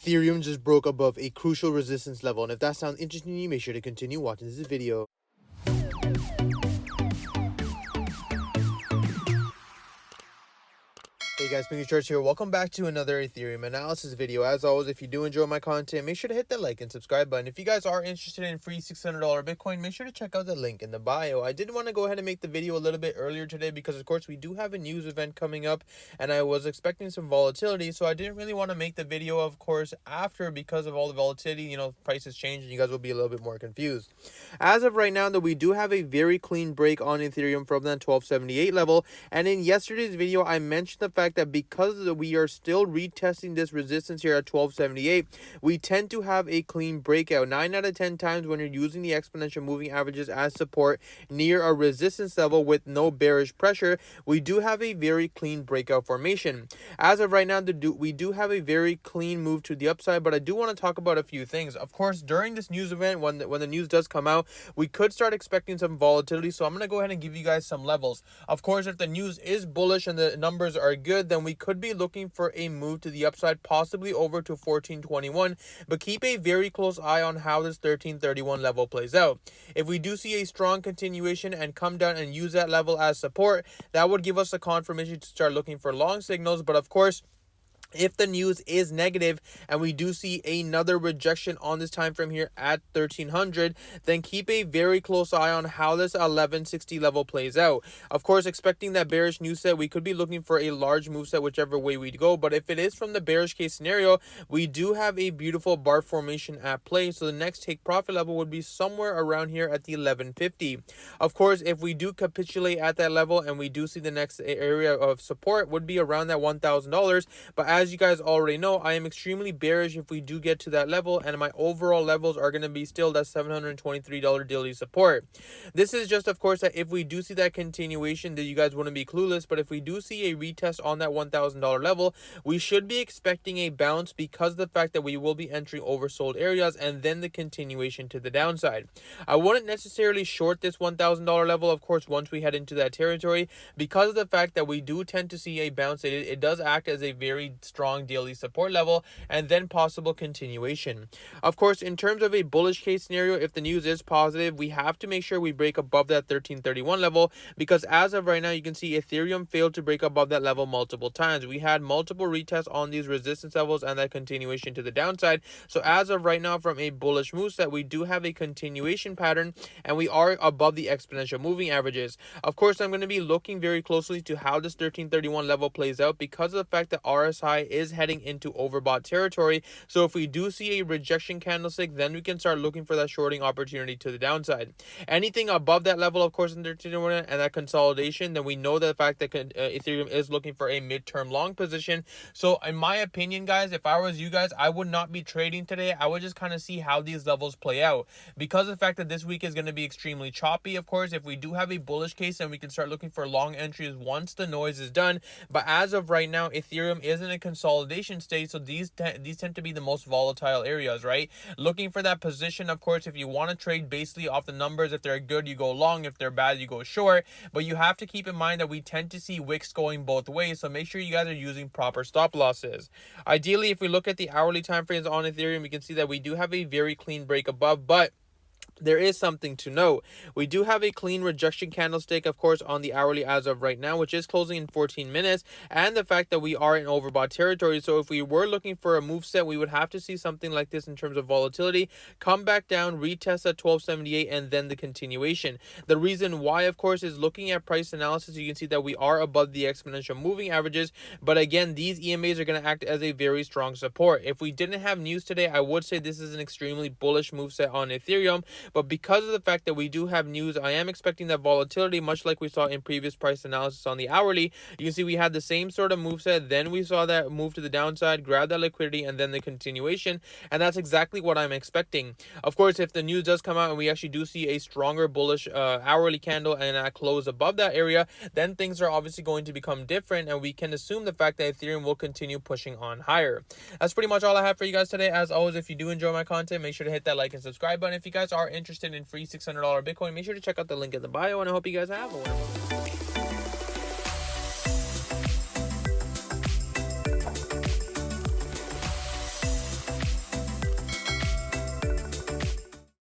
Ethereum just broke above a crucial resistance level, and if that sounds interesting to you, make sure to continue watching this video. Hey guys, Pingu Charts here. Welcome back to another Ethereum analysis video. As always, if you do enjoy my content, make sure to hit that like and subscribe button. If you guys are interested in free $600 Bitcoin, make sure to check out the link in the bio. I did want to go ahead and make the video a little bit earlier today because, of course, we do have a news event coming up, and I was expecting some volatility, so I didn't really want to make the video, of course, after because of all the volatility. Prices change, and you guys will be a little bit more confused. As of right now, though, we do have a very clean break on Ethereum from that 1278 level, and in yesterday's video, I mentioned the fact that because we are still retesting this resistance here at 1278, we tend to have a clean breakout. 9 out of 10 times when you're using the exponential moving averages as support near a resistance level with no bearish pressure, we do have a very clean breakout formation. As of right now, we do have a very clean move to the upside, but I do want to talk about a few things. Of course, during this news event, when the news does come out, we could start expecting some volatility, so I'm going to go ahead and give you guys some levels. Of course, if the news is bullish and the numbers are good, then we could be looking for a move to the upside, possibly over to 1421, but keep a very close eye on how this 1331 level plays out. If we do see a strong continuation and come down and use that level as support, that would give us a confirmation to start looking for long signals. But of course, if the news is negative and we do see another rejection on this time frame here at 1300, then keep a very close eye on how this 1160 level plays out. Of course, expecting that bearish news set, we could be looking for a large move set whichever way we go. But if it is from the bearish case scenario, we do have a beautiful bar formation at play. So the next take profit level would be somewhere around here at the 1150. Of course, if we do capitulate at that level and we do see the next area of support would be around that $1,000. But as you guys already know, I am extremely bearish if we do get to that level, and my overall levels are going to be still that $723 daily support. This is just, of course, that if we do see that continuation, that you guys wouldn't be clueless, but if we do see a retest on that $1,000 level, we should be expecting a bounce because of the fact that we will be entering oversold areas and then the continuation to the downside. I wouldn't necessarily short this $1,000 level, of course, once we head into that territory, because of the fact that we do tend to see a bounce. It does act as a very strong daily support level and then possible continuation. Of course, in terms of a bullish case scenario, if the news is positive, we have to make sure we break above that 1331 level, because as of right now, you can see Ethereum failed to break above that level multiple times. We had multiple retests on these resistance levels and that continuation to the downside. So as of right now, from a bullish move set, we do have a continuation pattern and we are above the exponential moving averages. Of course, I'm going to be looking very closely to how this 1331 level plays out because of the fact that RSI is heading into overbought territory. So if we do see a rejection candlestick, then we can start looking for that shorting opportunity to the downside. Anything above that level, of course, in 1331 and that consolidation, then we know the fact that Ethereum is looking for a midterm long position. So in my opinion, guys, if I was you guys, I would not be trading today. I would just kind of see how these levels play out, because of the fact that this week is going to be extremely choppy. Of course, if we do have a bullish case, then we can start looking for long entries once the noise is done. But as of right now, Ethereum is in a consolidation state, so these tend to be the most volatile areas, right? Looking for that position, of course, if you want to trade basically off the numbers, if they're good, you go long, if they're bad, you go short. But you have to keep in mind that we tend to see wicks going both ways, so make sure you guys are using proper stop losses. Ideally, if we look at the hourly time frames on Ethereum, we can see that we do have a very clean break above, but there is something to note. We do have a clean rejection candlestick, of course, on the hourly as of right now, which is closing in 14 minutes, and the fact that we are in overbought territory. So if we were looking for a move set, we would have to see something like this in terms of volatility, come back down, retest at 1278, and then the continuation. The reason why, of course, is looking at price analysis, you can see that we are above the exponential moving averages, but again, these EMAs are going to act as a very strong support. If we didn't have news today, I would say this is an extremely bullish move set on Ethereum. But because of the fact that we do have news, I am expecting that volatility, much like we saw in previous price analysis on the hourly. You can see we had the same sort of move set, then we saw that move to the downside, grab that liquidity, and then the continuation, and that's exactly what I'm expecting. Of course, if the news does come out and we actually do see a stronger bullish hourly candle and a close above that area, then things are obviously going to become different, and we can assume the fact that Ethereum will continue pushing on higher. That's pretty much all I have for you guys today. As always, if you do enjoy my content, make sure to hit that like and subscribe button. If you guys are interested in free $600 Bitcoin, make sure to check out the link in the bio, and I hope you guys have one.